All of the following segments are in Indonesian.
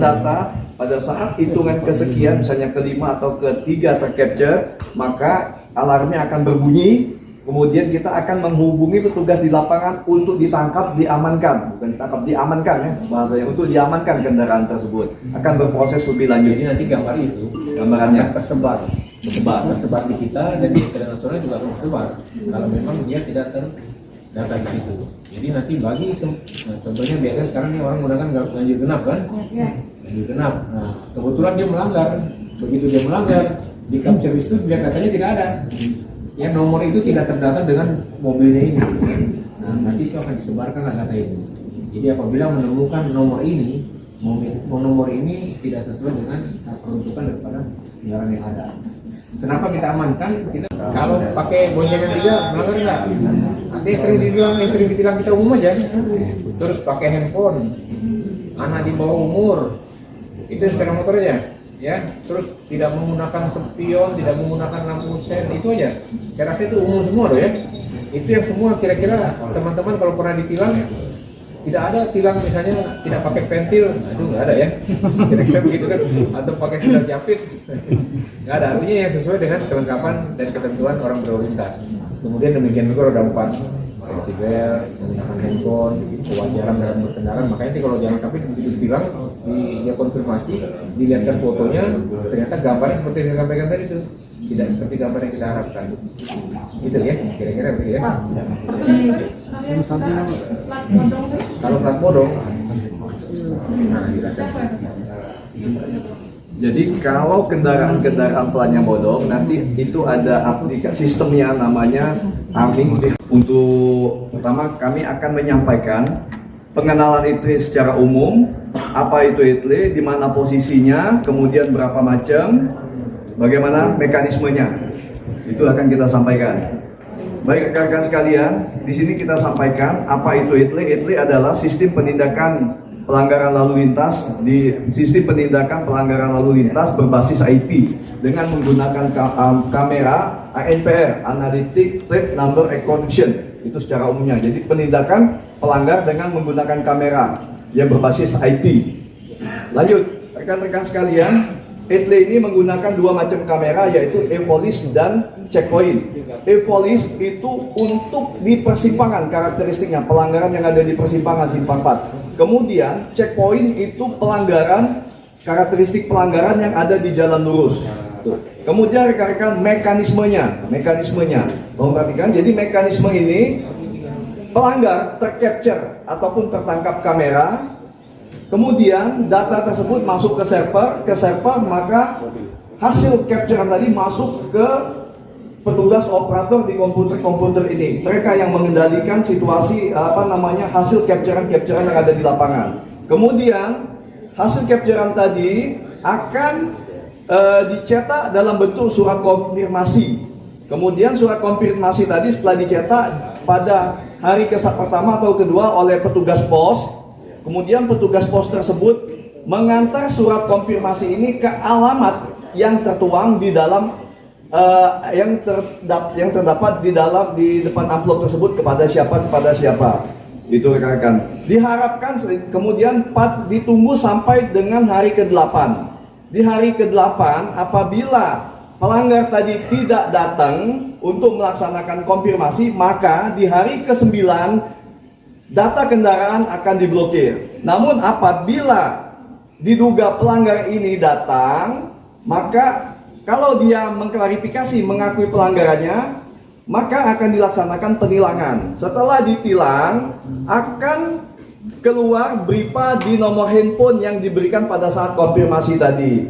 data pada saat hitungan kesekian, misalnya kelima atau ketiga tercapture, maka alarmnya akan berbunyi. Kemudian kita akan menghubungi petugas di lapangan untuk ditangkap, diamankan, bukan ditangkap, diamankan ya bahasanya, untuk diamankan kendaraan tersebut. Akan berproses lebih lanjut. Jadi nanti gambar itu gambarannya tersebar di kita dan di internasional juga akan tersebar. Kalau memang dia tidak terdata di situ. Jadi nanti bagi contohnya biasa sekarang nih orang menggunakan ganjil genap kan? Ganjil genap. Nah kebetulan dia melanggar. Begitu dia melanggar di capture itu dia katanya tidak ada. Ya nomor itu tidak terdata dengan mobilnya ini. Nah nanti itu akan disebarkan data itu. Jadi apabila menemukan nomor ini, nomor ini tidak sesuai dengan peruntukan daripada kendaraan yang ada. Kenapa kita amankan? Kita kalau pakai boncengan 3 melanggar nggak? Nanti yang sering ditilang kita umum aja. Terus pakai handphone, anak di bawah umur, itu sepeda motornya. Ya, terus tidak menggunakan spion, tidak menggunakan lampu sen, itu aja. Saya rasa itu umum semua loh ya. Itu yang semua kira-kira teman-teman kalau pernah ditilang, tidak ada tilang misalnya tidak pakai pentil, nah, itu nggak ada ya. Kira-kira begitu kan, atau pakai sandal jepit, nggak ada. Artinya yang sesuai dengan kelengkapan dan ketentuan orang berlalu lintas. Kemudian demikian juga roda 4. Safety belt, menggunakan handphone, kewajaran dalam berkendara. Makanya sih kalau jangan sampai begitu ditilang, dia konfirmasi, dilihatkan fotonya, ternyata gambarnya seperti yang saya sampaikan tadi itu tidak seperti gambar yang kita harapkan. Itu ya, kira-kira begitu ya. Kalau plat bodong, nah dirasakan. Jadi kalau kendaraan platnya bodong, nanti itu ada aplikasi sistemnya namanya AMING. Untuk pertama kami akan menyampaikan pengenalan ETLE secara umum, apa itu ETLE, di mana posisinya, kemudian berapa macam, bagaimana mekanismenya. Itu akan kita sampaikan. Baik rekan-rekan sekalian, di sini kita sampaikan apa itu ETLE. ETLE adalah sistem penindakan pelanggaran lalu lintas lalu lintas berbasis IT dengan menggunakan kamera ANPR, Analytic Plate Number Recognition, itu secara umumnya. Jadi penindakan pelanggar dengan menggunakan kamera yang berbasis IT. Lanjut, rekan-rekan sekalian, ETLE ini menggunakan 2 macam kamera, yaitu eVolis dan checkpoint. eVolis itu untuk di persimpangan, karakteristiknya pelanggaran yang ada di persimpangan simpang 4. Kemudian checkpoint itu pelanggaran, karakteristik pelanggaran yang ada di jalan lurus. Kemudian rekan-rekan mekanismenya, tolong perhatikan. Jadi mekanisme ini pelanggar tercapture ataupun tertangkap kamera, kemudian data tersebut masuk ke server, maka hasil capturean tadi masuk ke petugas operator di komputer ini. Mereka yang mengendalikan situasi hasil capturean yang ada di lapangan. Kemudian hasil capturean tadi akan dicetak dalam bentuk surat konfirmasi. Kemudian surat konfirmasi tadi setelah dicetak pada hari pertama atau kedua oleh petugas pos, kemudian petugas pos tersebut mengantar surat konfirmasi ini ke alamat yang tertuang di dalam yang terdapat di depan amplop tersebut kepada siapa. Itu rekan-rekan. Diharapkan kemudian ditunggu sampai dengan hari ke-8. Di hari ke-8 apabila pelanggar tadi tidak datang untuk melaksanakan konfirmasi, maka di hari ke-9 data kendaraan akan diblokir. Namun apabila diduga pelanggar ini datang, maka kalau dia mengklarifikasi, mengakui pelanggarannya, maka akan dilaksanakan penilangan. Setelah ditilang, akan keluar BRIPA di nomor handphone yang diberikan pada saat konfirmasi tadi.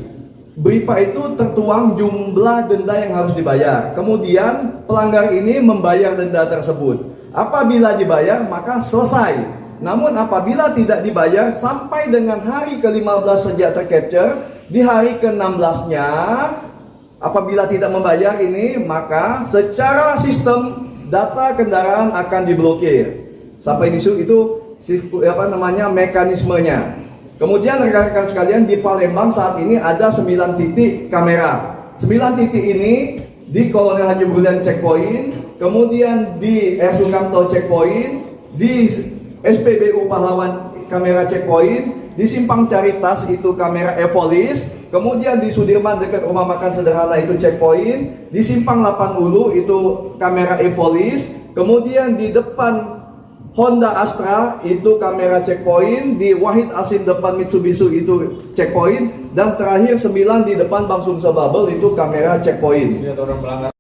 BRIPA itu tertuang jumlah denda yang harus dibayar. Kemudian pelanggar ini membayar denda tersebut. Apabila dibayar, maka selesai. Namun apabila tidak dibayar, sampai dengan hari ke-15 sejak tercapture, di hari ke-16-nya, apabila tidak membayar ini, maka secara sistem data kendaraan akan diblokir. Sampai di situ itu mekanismenya. Kemudian rekan-rekan sekalian, di Palembang saat ini ada 9 titik kamera. 9 titik ini di Kolonel Haji Brilian checkpoint, kemudian di Sukamto checkpoint, di SPBU Pahlawan kamera checkpoint, Di Simpang Caritas itu kamera Evolis, kemudian di Sudirman dekat rumah makan sederhana itu checkpoint, di Simpang 8 Ulu itu kamera Evolis, kemudian di depan Honda Astra itu kamera checkpoint, di Wahid Asim depan Mitsubishi itu checkpoint, dan terakhir 9 di depan Bang Sumsel Babel itu kamera checkpoint. Lihat orang melanggar